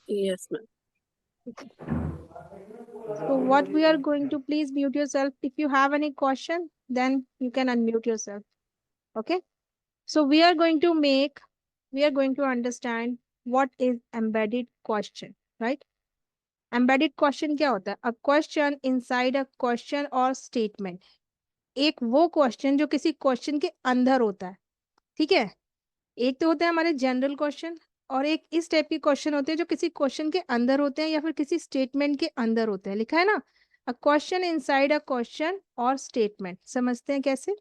Yes, ma'am. So what we are going to, please mute yourself. If you have any question, then you can unmute yourself. Okay. So we are going to understand what is embedded question, right? Embedded question क्या होता है? A question inside a question or statement. एक वो question जो किसी question के अंदर होता है, ठीक है? एक तो होता है हमारे जनरल क्वेश्चन, और एक इस टाइप के क्वेश्चन होते हैं जो किसी क्वेश्चन के अंदर होते हैं या फिर किसी स्टेटमेंट के अंदर होते हैं। लिखा है ना, a question inside a question or statement. समझते हैं कैसे?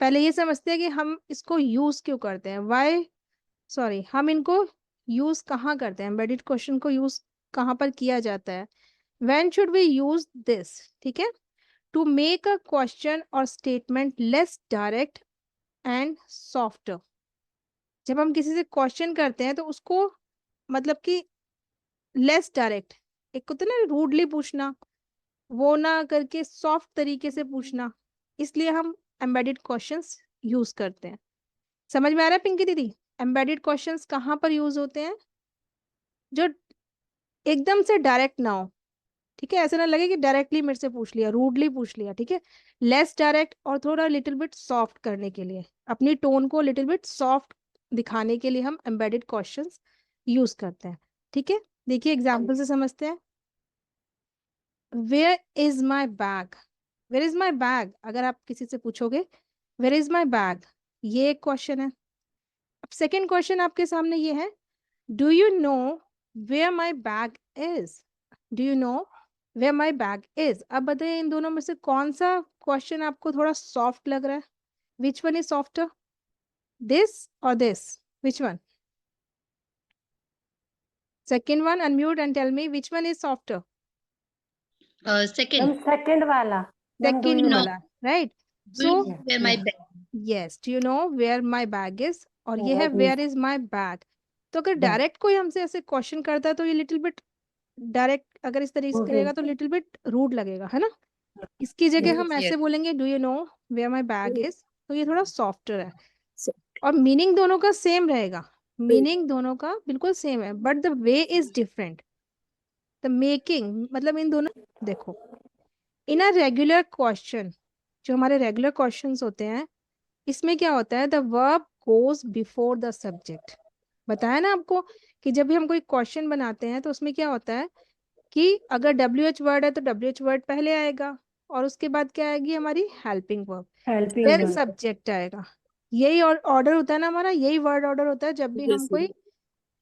पहले ये समझते हैं कि हम इसको यूज क्यों करते हैं, वाई, सॉरी, हम इनको यूज कहाँ करते हैं, एम्बेडेड क्वेश्चन को यूज कहाँ पर किया जाता है, when should we use this, ठीक है? To make a question or statement less direct and softer. जब हम किसी से क्वेश्चन करते हैं तो उसको, मतलब कि लेस डायरेक्ट, एक होता है ना रूडली पूछना, वो ना करके सॉफ्ट तरीके से पूछना, इसलिए हम एम्बेडेड क्वेश्चंस यूज करते हैं। समझ में आ रहा है पिंकी दीदी? एम्बेडेड क्वेश्चंस कहाँ पर यूज होते हैं? जो एकदम से डायरेक्ट ना हो, ठीक है? ऐसा ना लगे कि डायरेक्टली मेरे से पूछ लिया, रूडली पूछ लिया, ठीक है? लेस डायरेक्ट और थोड़ा लिटिल बिट सॉफ्ट करने के लिए, अपनी टोन को लिटिल बिट सॉफ्ट दिखाने के लिए हम एम्बेडेड क्वेश्चंस यूज करते हैं, ठीक है? देखिए एग्जाम्पल से समझते हैं। Where is my bag? Where is my bag, अगर आप किसी से पूछोगे वेयर इज माई बैग, ये एक क्वेश्चन है। अब सेकेंड क्वेश्चन आपके सामने ये है, do you know where my bag is? Do you know where my bag is? अब बताइए इन दोनों में से कौन सा क्वेश्चन आपको थोड़ा सॉफ्ट लग रहा है? Which one is softer, this और this? Which one? Second one, unmute and tell me which one is softer. Second. Second वाला, सेकेंड No. वाला, right? Do you so know where my bag? Yes, do you know where my bag is, और ये है Bag is. Where is my bag. तो अगर Bag. Direct कोई हमसे ऐसे क्वेश्चन करता है तो ये लिटिल बिट डायरेक्ट, अगर इस तरीके से Okay. करेगा तो लिटिल बिट रूड लगेगा, है ना? इसकी जगह Yes, हम ऐसे yes. बोलेंगे do you know where my bag is, तो ये थोड़ा सॉफ्टर है। So, और मीनिंग दोनों का सेम रहेगा, मीनिंग दोनों का बिल्कुल सेम है, but the way is different, the making, मतलब इन दोनों, देखो, इन अ रेगुलर क्वेश्चन, जो हमारे रेगुलर क्वेश्चंस होते हैं, इसमें क्या होता है, the verb goes before the subject. बताया ना आपको कि जब भी हम कोई क्वेश्चन बनाते हैं तो उसमें क्या होता है कि अगर WH वर्ड है तो WH वर्ड पहले आएगा, और उसके बाद क्या आएगी हमारी हेल्पिंग वर्ब, हेल्पिंग फिर वर्ब। सब्जेक्ट आएगा। यही ऑर्डर होता है ना हमारा, यही वर्ड ऑर्डर होता है जब भी हम yes, कोई ma'am.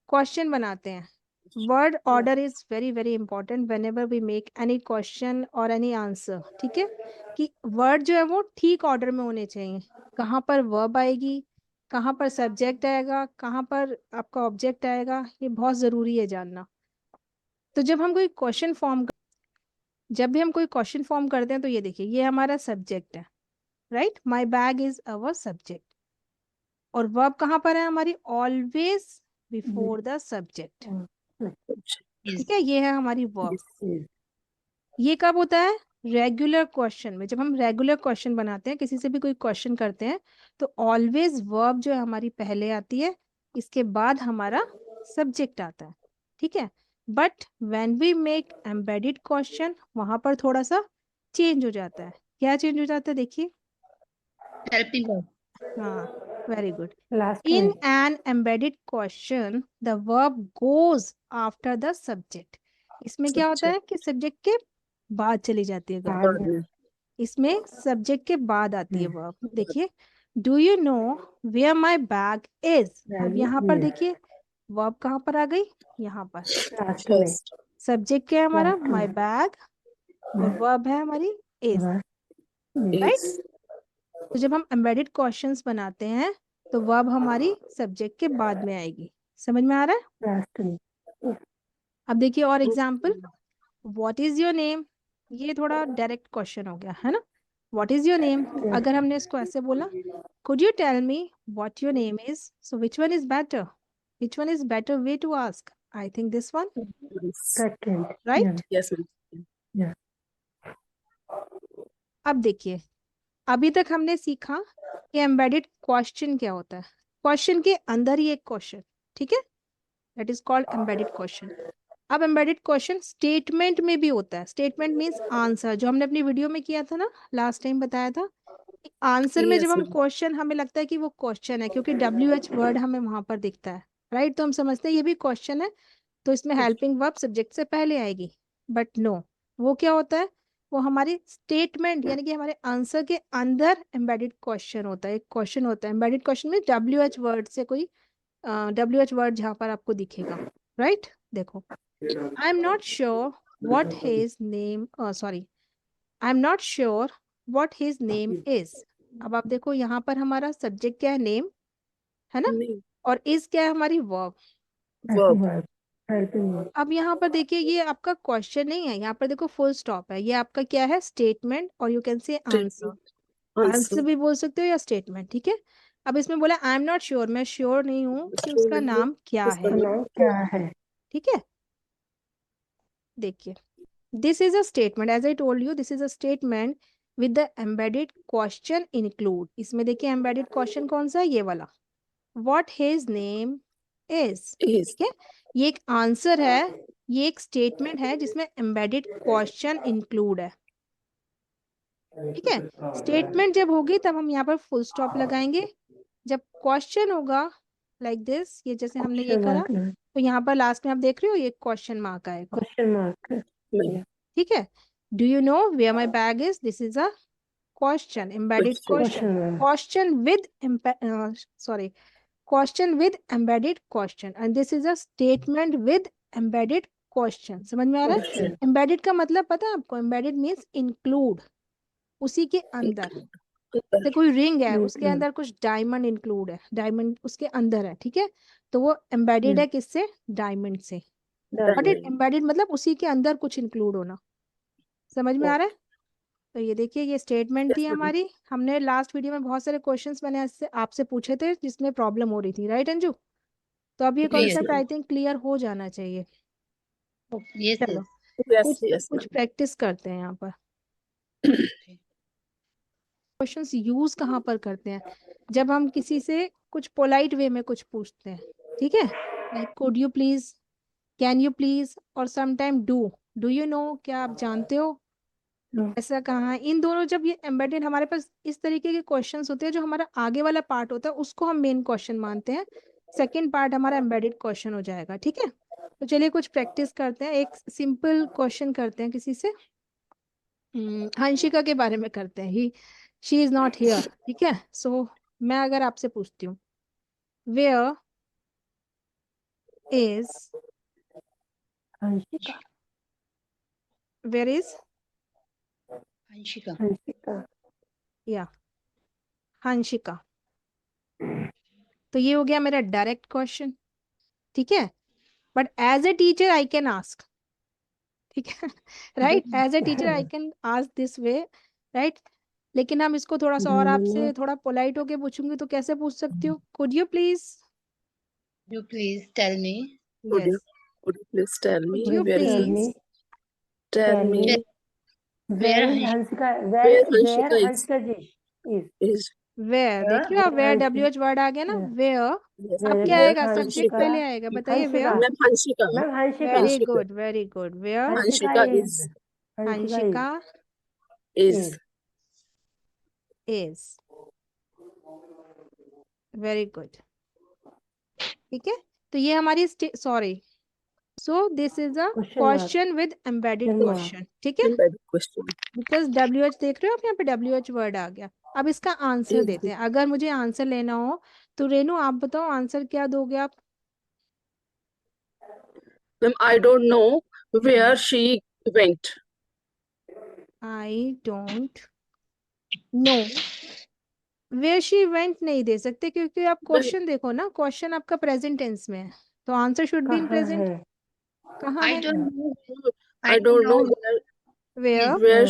क्वेश्चन बनाते हैं। Word order is very very important whenever we make any question or any answer, ठीक है? कि वर्ड जो है वो ठीक ऑर्डर में होने चाहिए। कहाँ पर वर्ब आएगी, कहाँ पर सब्जेक्ट आएगा, कहाँ पर आपका ऑब्जेक्ट आएगा, ये बहुत जरूरी है जानना। तो जब भी हम कोई क्वेश्चन फॉर्म करते हैं तो ये देखिए, ये हमारा सब्जेक्ट है, right? My bag is our subject, और वर्ब कहाँ पर है हमारी? ऑलवेज बिफोर द सब्जेक्ट, ठीक Yes. है? ये है हमारी वर्ब। Yes. ये कब होता है? रेगुलर क्वेश्चन में। जब हम रेगुलर क्वेश्चन बनाते हैं, किसी से भी कोई क्वेश्चन करते हैं, तो ऑलवेज वर्ब जो है हमारी पहले आती है, इसके बाद हमारा सब्जेक्ट आता है, ठीक है? But when we make embedded question, वहां पर थोड़ा सा चेंज हो जाता है। क्या चेंज हो जाता है देखिए? Helping verb. हाँ, वेरी गुड। लास्ट इन में an embedded question the verb goes after the subject. इसमें क्या होता है कि सब्जेक्ट के बाद चली जाती है वर्ब, बाद में। इसमें सब्जेक्ट के बाद आती है वर्ब। देखिए, do you know where my bag is, अब यहाँ पर देखिए वर्ब कहाँ पर आ गई? यहाँ पर। लास्ट में। Yes. सब्जेक्ट क्या है हमारा? लास्ट माई में। बैग, और वर्ब है हमारी इज, राइट? Yes. तो जब हम एम्बेडेड क्वेश्चंस बनाते हैं तो वर्ब हमारी सब्जेक्ट के बाद में आएगी। समझ में आ रहा है? लास्ट में। अब देखिए और example, what is your name, ये थोड़ा डायरेक्ट क्वेश्चन हो गया है ना? व्हाट इज योर नेम, अगर हमने इसको ऐसे बोला, could you tell me what your name is, so which one is better, which one is better way to ask? I think this one, Yes. Second. Right? Yes, ma'am. अब देखिए, अभी तक हमने सीखा कि एम्बेडेड क्वेश्चन क्या होता है, क्वेश्चन के अंदर ही एक क्वेश्चन, ठीक है? That is called embedded question. अब एम्बेडेड क्वेश्चन स्टेटमेंट में भी होता है। स्टेटमेंट मीन्स आंसर, जो हमने अपनी वीडियो में किया था ना, लास्ट टाइम बताया था। आंसर में जब Yes, हम ma'am. क्वेश्चन, हमें लगता है कि वो क्वेश्चन है क्योंकि WH वर्ड हमें वहां पर दिखता है, राइट? तो हम समझते हैं ये भी क्वेश्चन है, तो इसमें हेल्पिंग वर्ब सब्जेक्ट से पहले आएगी। बट नो, वो क्या होता है? वो हमारी स्टेटमेंट यानी कि हमारे आंसर के अंदर एम्बेडेड क्वेश्चन होता है। एक क्वेश्चन होता है एम्बेडेड क्वेश्चन में, WH वर्ड से कोई WH वर्ड जहां पर आपको दिखेगा, राइट? देखो, I am not sure what his name, sorry, I am not sure what his name is. अब आप देखो यहाँ पर हमारा सब्जेक्ट क्या है? नेम, है ना? Name. और इज क्या है? हमारी वर्ब। Verb. अब यहाँ पर देखिए, ये आपका क्वेश्चन नहीं है, यहाँ पर देखो फुल स्टॉप है। ये आपका क्या है? स्टेटमेंट, और you can say answer. Statement. Answer Answer. भी बोल सकते हो या स्टेटमेंट, ठीक है? अब इसमें बोला आई एम नॉट श्योर, मैं श्योर नहीं हूँ कि उसका नाम क्या उसका है, नाम क्या है? ठीक है? देखिए, this is a statement, as I told you, this is a statement with the embedded question include. इसमें देखिए एम्बेडेड क्वेश्चन कौन सा है? ये वाला, what his name is, Is. ठीक है? ये एक आंसर है, ये एक स्टेटमेंट है जिसमें एम्बेडेड क्वेश्चन इंक्लूड है, ठीक है? स्टेटमेंट जब होगी तब हम यहाँ पर फुल स्टॉप लगाएंगे। जब क्वेश्चन होगा लाइक दिस, ये जैसे हमने ये करा, तो यहाँ पर लास्ट में आप देख रहे हो ये क्वेश्चन मार्क आएगा, क्वेश्चन मार्क। नहीं। ठीक है? Do you know where my bag is, this is a question, embedded question. Question with sorry, question with embedded question, and this is a statement with embedded question. समझ में आ रहा है? Embedded का मतलब पता है आपको? एम्बेडेड मीन्स इंक्लूड, उसी के अंदर। जैसे कोई रिंग है, उसके अंदर कुछ डायमंड इंक्लूड है, डायमंड उसके अंदर है, ठीक है? तो वो एम्बेडेड है किससे? डायमंड से। बट एम्बेडेड मतलब उसी के अंदर कुछ इंक्लूड होना। समझ में आ रहा है? तो ये देखिए, ये स्टेटमेंट थी Yes, ma'am. हमारी। हमने लास्ट वीडियो में बहुत सारे क्वेश्चंस मैंने आपसे पूछे थे जिसमें प्रॉब्लम हो रही थी, राइट अंजू? तो अब ये Yes, concept ma'am. I think clear हो जाना चाहिए। yes, चलो, Yes, कुछ yes, कुछ ma'am. प्रैक्टिस करते हैं यहाँ पर। Okay. क्वेश्चंस यूज कहाँ पर करते हैं? जब हम किसी से कुछ पोलाइट वे में कुछ पूछते हैं, ठीक है? Like could you please, can you please, और समटाइम डू यू नो, क्या आप जानते हो? ऐसा कहाँ है? इन दोनों, जब ये एम्बेडेड हमारे पास इस तरीके के क्वेश्चंस होते हैं, जो हमारा आगे वाला पार्ट होता है उसको हम मेन क्वेश्चन मानते हैं, सेकंड पार्ट हमारा एम्बेडेड क्वेश्चन हो जाएगा, ठीक है? तो चलिए कुछ प्रैक्टिस करते हैं। एक सिंपल क्वेश्चन करते हैं किसी से, हंशिका के बारे में करते हैं। He she is not here, ठीक है? सो मैं अगर आपसे पूछती हूँ, where is, Hansika. Where is, Anshika. Hansika. या हंशिका, तो ये हो गया मेरा डायरेक्ट क्वेश्चन, ठीक है? But as a teacher I can ask, ठीक है? Right, as a teacher I can ask this way, right? लेकिन हम इसको थोड़ा सा और आपसे थोड़ा पोलाइट होके पूछूंगी तो कैसे पूछ सकती हूँ? Could you please, You please tell me. Could you, yes, could you please tell me could you where is please, Hans? Tell me Where Anshika Hansika, where where Hanshika Hansika ji is. is. Where, देखिए आप, where WH word आ गया ना, where. Yes, अब Where क्या where आएगा? Subject Hanshika. पहले आएगा, बताइए where. Hanshika. Ma'am, Hanshika. Ma'am, Hanshika. Very Hanshika. Good, very good, where Hanshika Hanshika is. is. Hanshika Is. Is, very good, ठीक है? तो ये हमारी sorry, so this is a Question mark. Question with embedded Question mark. Question, ठीक है? Embedded question. Because WH देख रहे हो आप, यहाँ पे WH वर्ड आ गया। अब इसका आंसर Yes. देते हैं। अगर मुझे आंसर लेना हो तो रेनू आप बताओ आंसर क्या दोगे आप? Ma'am, I don't know where she went. I don't know where she went नहीं दे सकते, क्योंकि आप क्वेश्चन देखो ना, क्वेश्चन आपका प्रेजेंट टेंस में है, तो आंसर शुड बी इन कहाँ प्रेजेंट। है? कहाँ I है? don't know. I don't know where, where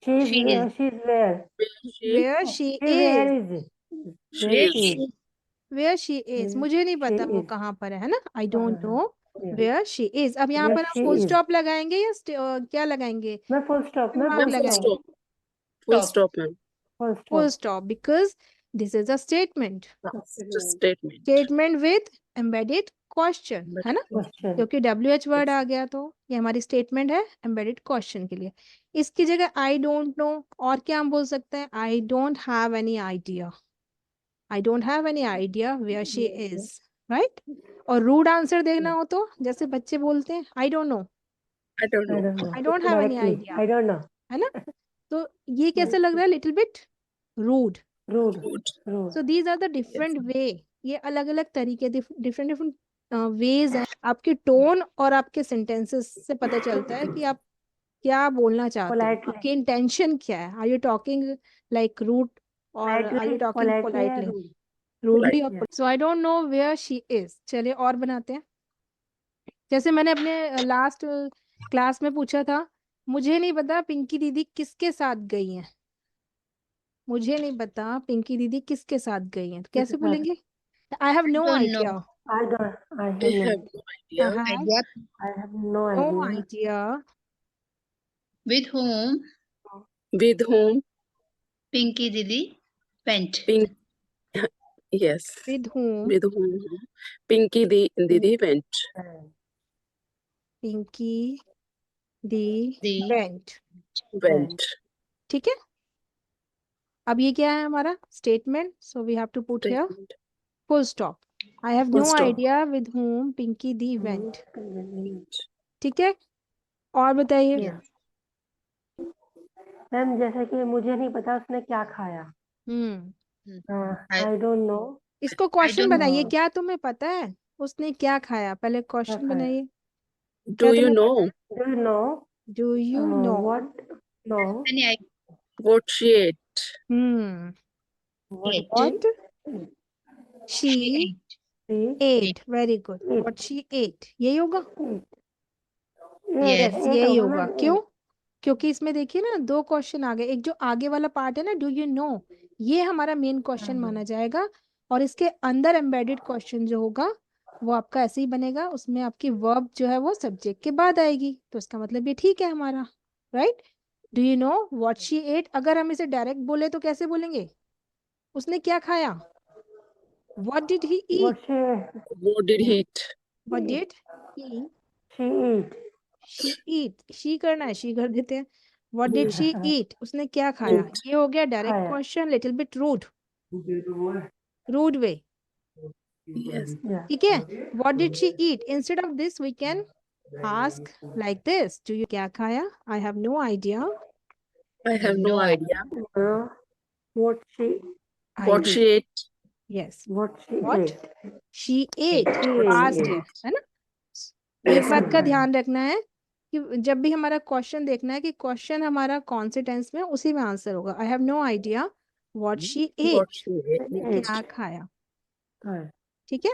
She's She is. she's where? Where she She where is, is? she Where is. she is? Where she is, मुझे नहीं पता वो is. कहाँ पर है ना? आई कहाँ डोंट है? Know Yeah. Where she is. अब यहाँ Where पर आप she फुल is. स्टॉप लगाएंगे या क्या लगाएंगे? मैं full stop. मैं Mark full Ma'am, full लगाएंगे। stop. stop. Full Stop. stop, ma'am. Full full stop. stop because this is a statement, That's just statement. statement with embedded question, है ना, Question. क्योंकि WH वर्ड आ गया तो ये हमारी स्टेटमेंट है एम्बेडेड क्वेश्चन के लिए। इसकी जगह आई डोंट नो और क्या हम बोल सकते हैं, I don't have any idea, I don't have any idea where she is, right. और रूड आंसर देना हो तो जैसे बच्चे बोलते हैं I don't know, I don't I know. don't know. I don't have any Directly. Idea, I don't know. है ना। तो ये कैसे लग रहा है, little bit rude. Rude. Good. Rude. So these are the different way, ये अलग अलग तरीके, डिफरेंट डिफरेंट वेज हैं। आपके टोन और आपके सेंटेंसेस से पता चलता है कि आप क्या बोलना चाहते हैं, Politely. आपकी इंटेंशन क्या है। Are you talking like rude और are you talking Politely or politely, rude? Rudely. Polite. So I don't know where she is. चलिए और बनाते हैं। जैसे मैंने अपने लास्ट क्लास में पूछा था, मुझे नहीं पता पिंकी दीदी किसके साथ गई हैं, मुझे नहीं पता पिंकी दीदी किसके साथ गई हैं, तो कैसे साथ? बोलेंगे, I have no Don't idea, know. I don't. I I have no. have no idea. I have Idea. I have no no idea. Idea With whom With whom Pinky Didi went. Pink, yes, with whom with whom Pinky Didi went. Pinky di The went. Went. ठीक है, अब ये क्या है हमारा statement, so we have to put here Statement. Full stop. I have Full no stop. Idea with whom Pinky di went. ठीक है, और बताइए। Yes. मैम जैसे कि मुझे नहीं पता उसने क्या खाया। I I don't know. इसको क्वेश्चन don't बनाइए, know. क्या तुम्हें पता है उसने क्या खाया, पहले क्वेश्चन खाया? बनाइए। Do क्या you तुम्हें know Do you know do you know, what? No. any idea. what she ate? What Ate. What she She ate. she ate, very good, Ate. What she ate, यही होगा। ate? Yes. ate यही होगा होगा, ना? क्यों, क्योंकि इसमें देखिए ना दो क्वेश्चन आ गए, एक जो आगे वाला पार्ट है ना डू यू नो, ये हमारा मेन क्वेश्चन माना जाएगा, और इसके अंदर एम्बेडेड क्वेश्चन जो होगा वो आपका ऐसे ही बनेगा, उसमें आपकी वर्ब जो है वो सब्जेक्ट के बाद आएगी, तो इसका मतलब ये ठीक है हमारा, right. Do you know what she ate, अगर हम इसे डायरेक्ट बोले तो कैसे बोलेंगे, उसने क्या खाया, what did he What eat, What did he eat? What did he she eat? She eat, she करना है, शी कर देते हैं। व्हाट डिड शी ईट, उसने क्या खाया, Eat. ये हो गया डायरेक्ट खाया। Question, little bit rude, rude way, Yes. Yeah. ठीक है। What did she eat, instead of this we can ask like this, do you क्या खाया, I have no idea, I have no idea What she what she ate. Yes What she What? ate? She ate, She asked ate. है ना। एक Yes. बात का ध्यान रखना है कि जब भी हमारा क्वेश्चन देखना है कि क्वेश्चन हमारा कौन से टेंस में, उसी में आंसर होगा। I have no idea what she What ate, she ate. क्या खाया, हाँ। ठीक है।